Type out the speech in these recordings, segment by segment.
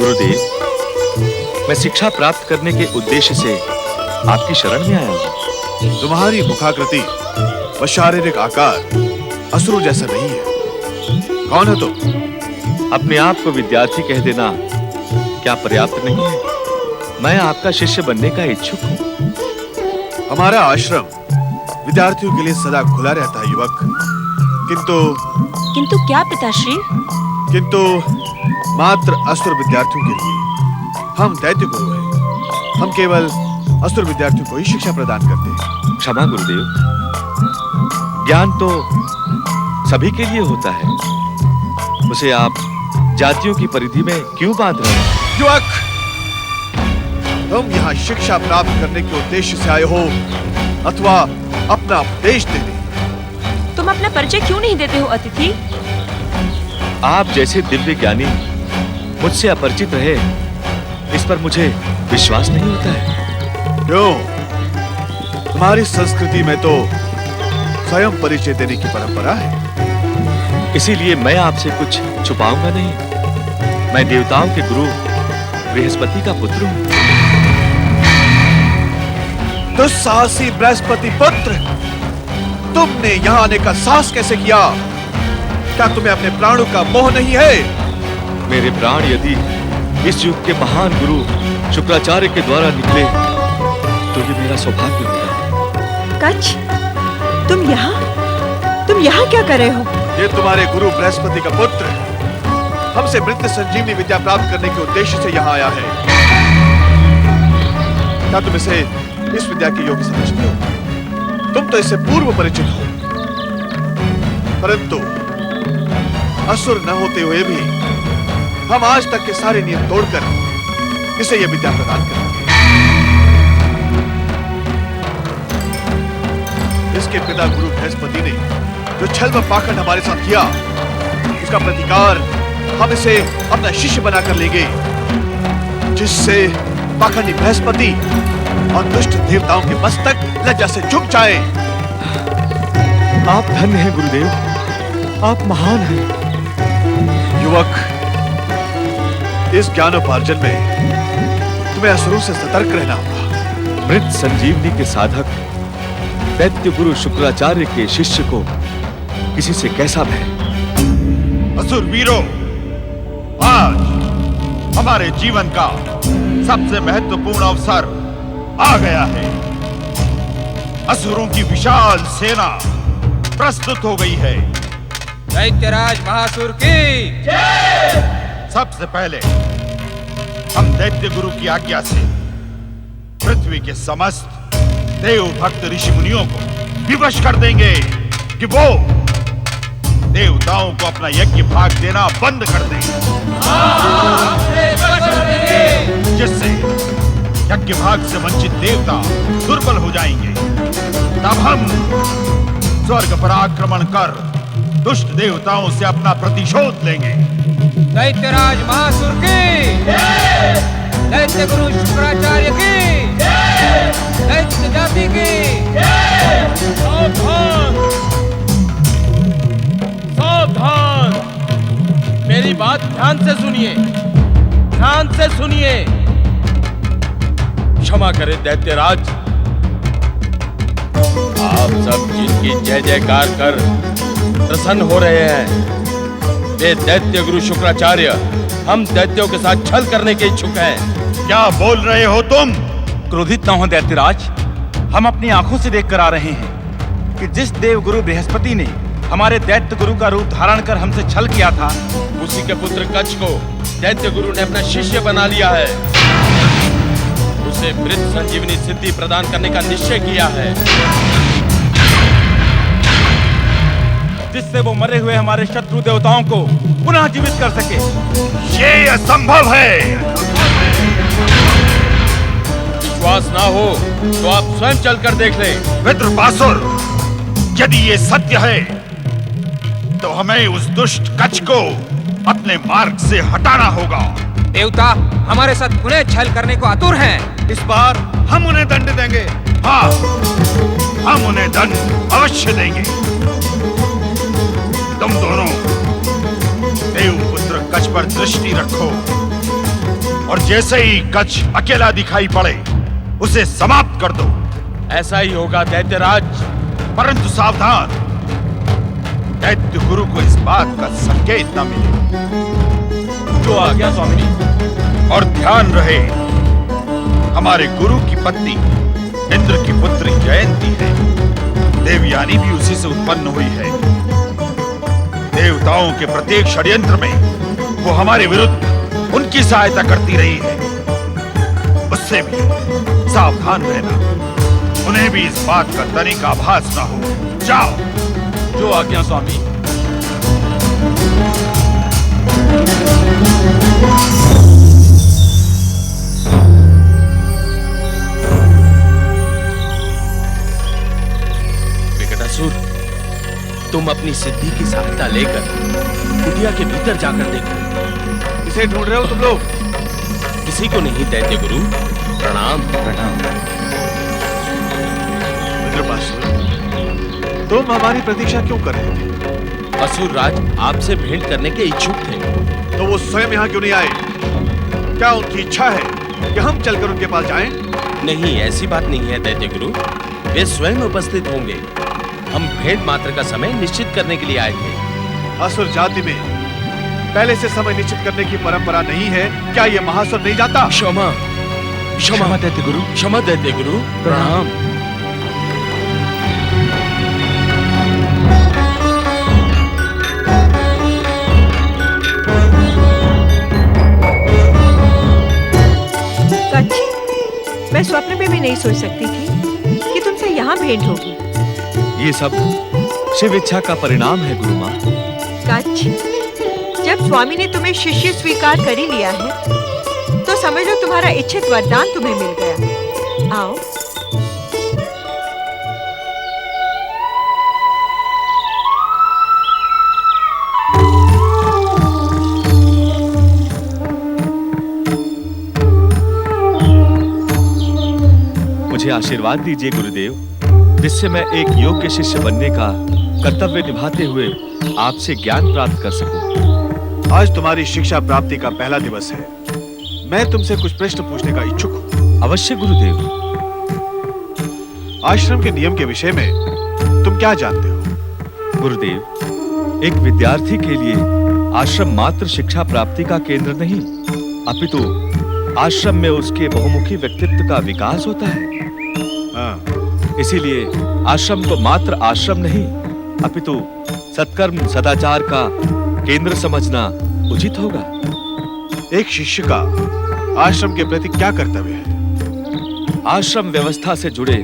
गुरुदेव, मैं शिक्षा प्राप्त करने के उद्देश्य से आपकी शरण में आया हूँ। तुम्हारी मुखाकृति व शारीरिक आकार असुरों जैसा नहीं है। कौन है तुम? अपने आप को विद्यार्थी कह देना क्या पर्याप्त नहीं है? मैं आपका शिष्य बनने का इच्छुक हूँ। हमारा आश्रम विद्यार्थियों के लिए सदा खुला रहता है युवक। किंतु क्या पिताश्री? किंतु मात्र असुर विद्यार्थियों के लिए। हम दैत्य गुरु हैं। हम केवल असुर विद्यार्थियों को ही शिक्षा प्रदान करते हैं। क्षमा गुरुदेव, ज्ञान तो सभी के लिए होता है, उसे आप जातियों की परिधि में क्यों बांध रहे हैं? युवक, तुम यहाँ शिक्षा प्राप्त करने के उद्देश्य से आए हो अथवा अपना उपदेश देने? तुम अपना परिचय क्यों नहीं देते हो अतिथि? आप जैसे दिव्य ज्ञानी मुझसे अपरिचित रहे, इस पर मुझे विश्वास नहीं होता है। क्यों? तुम्हारी संस्कृति में तो स्वयं परिचय देने की परंपरा है। इसीलिए मैं आपसे कुछ छुपाऊंगा नहीं। मैं देवताओं के गुरु बृहस्पति का पुत्र हूँ। दुस्साहसी बृहस्पति पुत्र, तुमने यहाँ आने का साहस कैसे किया? क्या तुम्हें अपने प्राणों का मोह नहीं है? मेरे प्राण यदि इस युग के महान गुरु शुक्राचार्य के द्वारा निकले तो ये मेरा सौभाग्य होगा। कच्छ, तुम यहाँ क्या कर रहे हो? ये तुम्हारे गुरु बृहस्पति का पुत्र हमसे मृत्यु संजीवनी विद्या प्राप्त करने के उद्देश्य से यहाँ आया है। क्या तुम इसे इस विद्या के योग्य समझते हो? तुम तो इससे पूर्व परिचित हो, परंतु असुर न होते हुए भी हम आज तक के सारे नियम तोड़कर इसे यह विद्या प्रदान करेंगे। इसके पिता गुरु बृहस्पति ने जो छल व पाखंड हमारे साथ किया, उसका प्रतिकार हम इसे अपना शिष्य बनाकर लेंगे, जिससे पाखंडी बृहस्पति और दुष्ट देवताओं के मस्तक लज्जा से झुक जाए। आप धन्य हैं गुरुदेव, आप महान हैं। युवक, इस ज्ञानोपार्जन में तुम्हें असुरों से सतर्क रहना होगा। मृत संजीवनी के साधक दैत्य गुरु शुक्राचार्य के शिष्य को किसी से कैसा भय? असुर वीरों, आज हमारे जीवन का सबसे महत्वपूर्ण अवसर आ गया है। असुरों की विशाल सेना प्रस्तुत हो गई है। दैत्यराज महासुर की जय! सबसे पहले हम दैत्य गुरु की आज्ञा से पृथ्वी के समस्त देव भक्त ऋषि मुनियों को विवश कर देंगे कि वो देवताओं को अपना यज्ञ भाग देना बंद कर दें, जिससे यज्ञ भाग से वंचित देवता दुर्बल हो जाएंगे। तब हम स्वर्ग पर आक्रमण कर दुष्ट देवताओं से अपना प्रतिशोध लेंगे। दैत्यराज महासुर की जय! दैत्य गुरु शुक्राचार्य की जय! दैत्य जाति की जय! सावधान! सावधान! मेरी बात ध्यान से सुनिए, ध्यान से सुनिए। क्षमा करें दैत्यराज, आप सब जिनकी जय जयकार कर प्रसन्न हो रहे हैं, वे दैत्य गुरु शुक्राचार्य हम दैत्यों के साथ छल करने के इच्छुक हैं। क्या बोल रहे हो तुम? क्रोधित न हो दैत्यराज, हम अपनी आंखों से देखकर आ रहे हैं कि जिस देव गुरु बृहस्पति ने हमारे दैत्य गुरु का रूप धारण कर हमसे छल किया था, उसी के पुत्र कच्छ को दैत्य गुरु ने अपना शिष्य बना लिया है। उसे मृत संजीवनी सिद्धि प्रदान करने का निश्चय किया है, जिससे वो मरे हुए हमारे शत्रु देवताओं को पुनः जीवित कर सके। ये असंभव है। विश्वास ना हो तो आप स्वयं चलकर देख लें। विद्रुपासुर, यदि ये सत्य है तो हमें उस दुष्ट कच्छ को अपने मार्ग से हटाना होगा। देवता हमारे साथ पुनः छल करने को आतुर हैं। इस बार हम उन्हें दंड देंगे। हाँ, हम उन्हें दंड अवश्य देंगे। तुम दोनों देवपुत्र कच्छ पर दृष्टि रखो। और जैसे ही कच्छ अकेला दिखाई पड़े उसे समाप्त कर दो। ऐसा ही होगा दैत्यराज। परंतु सावधान, दैत्य गुरु को इस बात का संकेत न मिले। जो आज्ञा स्वामी। और ध्यान रहे, हमारे गुरु की पत्नी इंद्र की पुत्री जयंती है। देवयानी भी उसी से उत्पन्न हुई है। देवताओं के प्रत्येक षड्यंत्र में वो हमारे विरुद्ध उनकी सहायता करती रही है। उससे भी सावधान रहना, उन्हें भी इस बात का तनिक आभास ना हो। जाओ। जो आज्ञा स्वामी। विकटासुर, तुम अपनी सिद्धि की सहायता लेकर कुटिया के भीतर जाकर देखो। किसे ढूंढ रहे हो तुम लोग? किसी को नहीं दैत्य गुरु। प्रणाम। प्रणाम। विद्रुपासुर, तुम हमारी प्रतीक्षा क्यों कर रहे थे? असुर राज आपसे भेंट करने के इच्छुक थे। तो वो स्वयं यहाँ क्यों नहीं आए? क्या उनकी इच्छा है कि हम चलकर उनके पास जाएं? नहीं, ऐसी बात नहीं है दैत्य गुरु। वे स्वयं उपस्थित होंगे। हम भेंट मात्र का समय निश्चित करने के लिए आए थे। असुर जाति में पहले से समय निश्चित करने की परंपरा नहीं है। क्या ये महासुर नहीं जाता? क्षमा। क्षमा दैत्य गुरु। क्षमा दैत्य गुरु। प्रणाम। मैं स्वप्न में भी नहीं सोच सकती थी कि तुमसे यहाँ भेंट होगी। ये सब शिव इच्छा का परिणाम है गुरु माँ। कच्छ, जब स्वामी ने तुम्हें शिष्य स्वीकार कर ही लिया है तो समझ लो तुम्हारा इच्छित वरदान तुम्हें मिल गया। आओ। मुझे आशीर्वाद दीजिए गुरुदेव, जिससे मैं एक योग्य शिष्य बनने का कर्तव्य निभाते हुए आपसे ज्ञान प्राप्त कर सकूं। आज तुम्हारी शिक्षा प्राप्ति का पहला दिवस है। मैं तुमसे कुछ प्रश्न पूछने का इच्छुक हूँ। अवश्य गुरुदेव। आश्रम के नियम के विषय में तुम क्या जानते हो? गुरुदेव, एक विद्यार्थी के लिए आश्रम मात्र शिक्षा प्राप्ति का केंद्र नहीं, अपितु आश्रम में उसके बहुमुखी व्यक्तित्व का विकास होता है। इसीलिए आश्रम को मात्र आश्रम नहीं, अपितु सत्कर्म सदाचार का केंद्र समझना उचित होगा। एक शिष्य का आश्रम के प्रति क्या कर्तव्य है? आश्रम व्यवस्था से जुड़े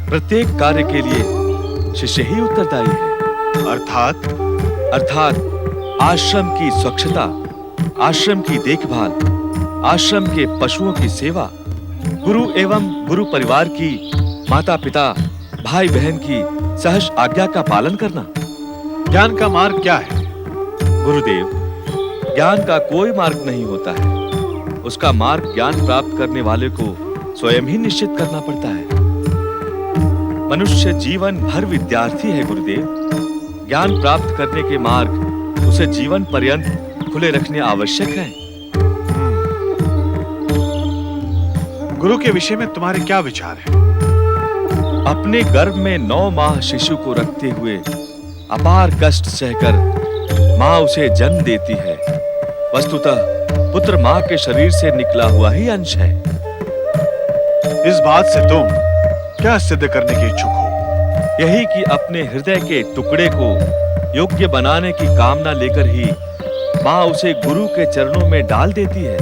प्रत्येक कार्य के लिए शिष्य ही उत्तरदायी है। अर्थात आश्रम की स्वच्छता, आश्रम की देखभाल, आश्रम के पशुओं की सेवा, गुरु एवं गुरु परिवार की, माता पिता भाई बहन की सहज आज्ञा का पालन करना। ज्ञान का मार्ग क्या है? गुरुदेव, ज्ञान का कोई मार्ग नहीं होता है। उसका मार्ग ज्ञान प्राप्त करने वाले को स्वयं ही निश्चित करना पड़ता है। मनुष्य जीवन भर विद्यार्थी है गुरुदेव। ज्ञान प्राप्त करने के मार्ग उसे जीवन पर्यंत खुले रखने आवश्यक है। गुरु के विषय में तुम्हारे क्या विचार हैं? अपने गर्भ में 9 माह शिशु को रखते हुए अपार कष्ट सहकर माँ उसे जन्म देती है। वस्तुतः पुत्र माँ के शरीर से निकला हुआ ही अंश है। इस बात से तुम क्या सिद्ध करने के इच्छुक हो? यही कि अपने हृदय के टुकड़े को योग्य बनाने की कामना लेकर ही माँ उसे गुरु के चरणों में डाल देती है,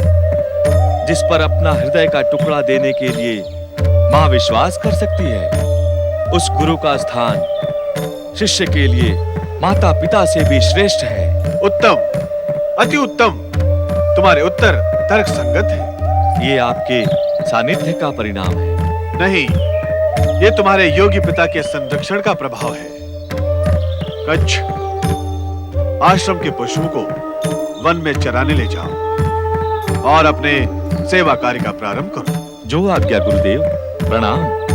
जिस पर अपना हृदय का टुकड़ा देने के लिए माँ विश्वास कर सकती है। उस गुरु का स्थान शिष्य के लिए माता पिता से भी श्रेष्ठ है। उत्तम, अति उत्तम। तुम्हारे उत्तर तर्क संगत है। ये आपके सानिध्य का परिणाम है। नहीं, ये तुम्हारे योगी पिता के संरक्षण का प्रभाव है। कच्छ, आश्रम के पशुओं को वन में चराने ले जाओ और अपने सेवा कार्य का प्रारंभ करो। जो आज्ञा गुरुदेव। प्रणाम।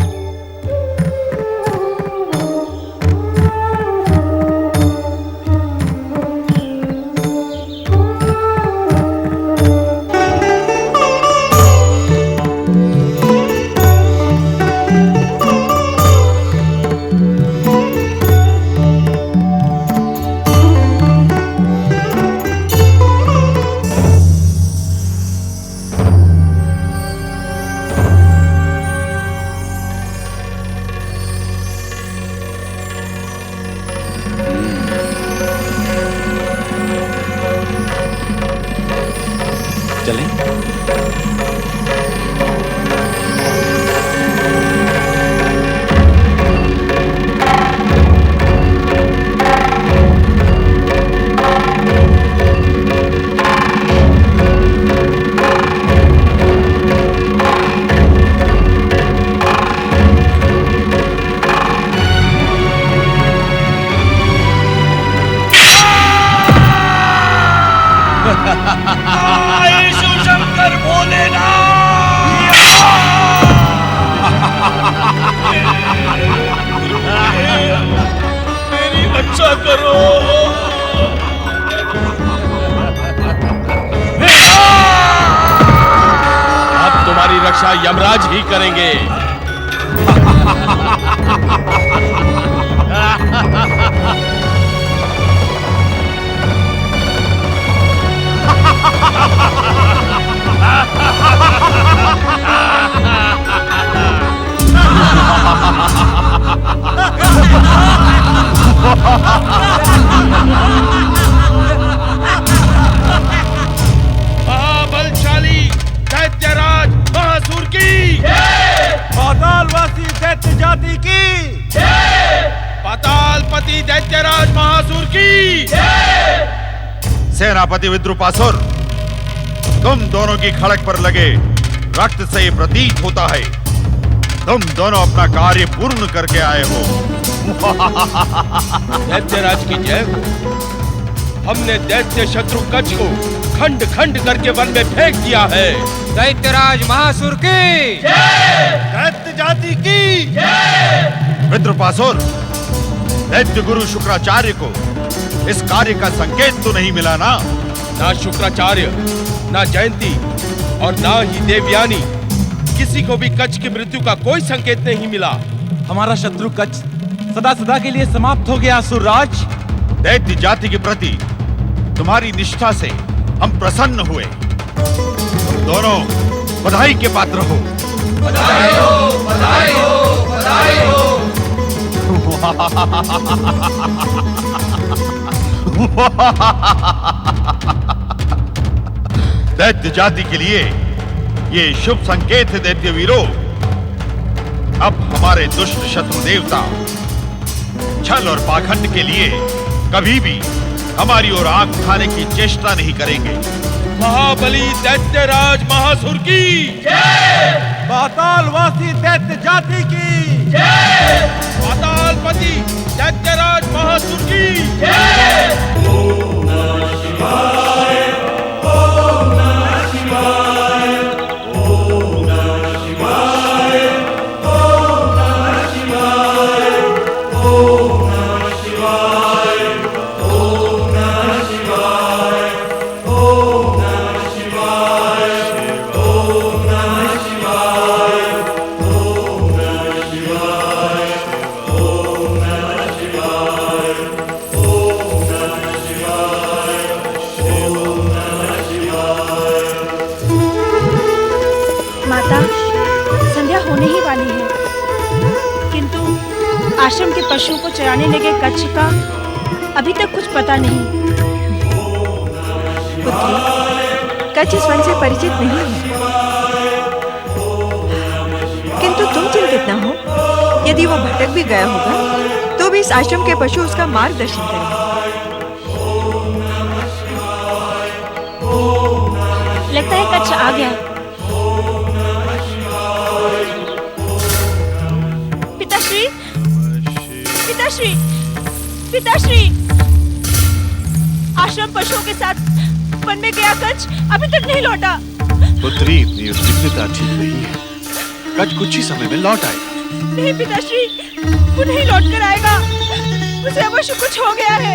चलें? रक्षा यमराज ही करेंगे। महाबलशाली दैत्यराज महासुर की, पातालवासी दैत्य जाति की, पातालपति दैत्यराज महासुर की। सेनापति विद्रुपासुर, तुम दोनों की खड़क पर लगे रक्त से ये प्रतीत होता है तुम दोनों अपना कार्य पूर्ण करके आए हो। दैत्यराज की जय हो। हमने दैत्य शत्रु कच्छ को खंड खंड करके वन में फेंक दिया है। दैत्यराज महासुर की, दैत्य जाति की। विद्रुपासुर, दैत्य गुरु शुक्राचार्य को इस कार्य का संकेत तो नहीं मिला ना? ना शुक्राचार्य, ना जयंती और ना ही देवयानी, किसी को भी कच्छ की मृत्यु का कोई संकेत नहीं मिला। हमारा शत्रु कच्छ सदा सदा के लिए समाप्त हो गया असुरराज। दैत्य जाति के प्रति तुम्हारी निष्ठा से हम प्रसन्न हुए। तुम दोनों बधाई के पात्र हो। बधाई हो, बधाई हो, बधाई हो। दैत्य जाति के लिए ये शुभ संकेत है दैत्य वीरों। अब हमारे दुष्ट शत्रु देवता छल और पाखंड के लिए कभी भी हमारी ओर आंख उठाने की चेष्टा नहीं करेंगे। महाबली दैत्यराज महासुर की, पातालवासी दैत्य जाति की, पातालपति दैत्यराज महासुर की। आश्रम के पशुओं को चराने लगे कच्छ का अभी तक कुछ पता नहीं। पुत्री, कच्छ इस वन से परिचित नहीं है, किंतु तुम चिंतित न हो। यदि वो भटक भी गया होगा तो भी इस आश्रम के पशु उसका मार्गदर्शन करेंगे। लगता है कच्छ आ गया। पिताश्री, पिताश्री, पिताश्री, आश्रम पशुओं के साथ वन में गया कच्छ अभी तक नहीं लौटा। पुत्री, इतनी उद्विग्नता ठीक नहीं है। कच्छ कुछ ही समय में लौट आएगा। नहीं पिताश्री, वो नहीं लौट कर आएगा। उसे अवश्य कुछ हो गया है,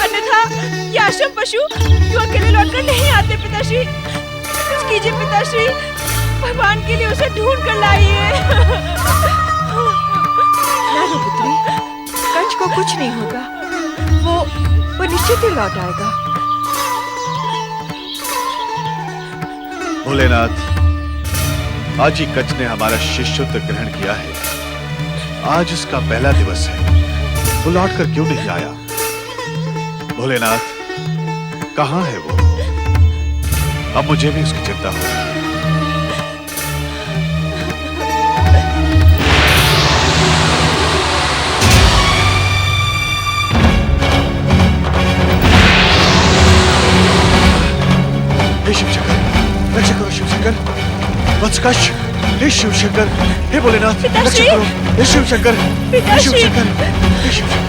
अन्यथा ये आश्रम पशु यूं अकेले लौट कर नहीं आते। पिताश्री, कुछ कीजिए पिताश्री, भगवान के लिए उसे ढूंढ कर लाइए। ना रो पुत्री, कच्छ को कुछ नहीं होगा। वो निश्चित ही लौट आएगा। भोलेनाथ, आज ही कच्छ ने हमारा शिष्यत्व ग्रहण किया है। आज उसका पहला दिवस है, वो लौट कर क्यों नहीं आया? भोलेनाथ, कहाँ है वो? अब मुझे भी उसकी चिंता हो। हे शिवशंकर, रक्षा करो शिवशंकर, वत्सकश, हे शिवशंकर, हे भोलेनाथ, रक्षा पिताश्री! करो, हे शिवशंकर, हे पिताश्री! शिवशंकर, हे शिवशंकर।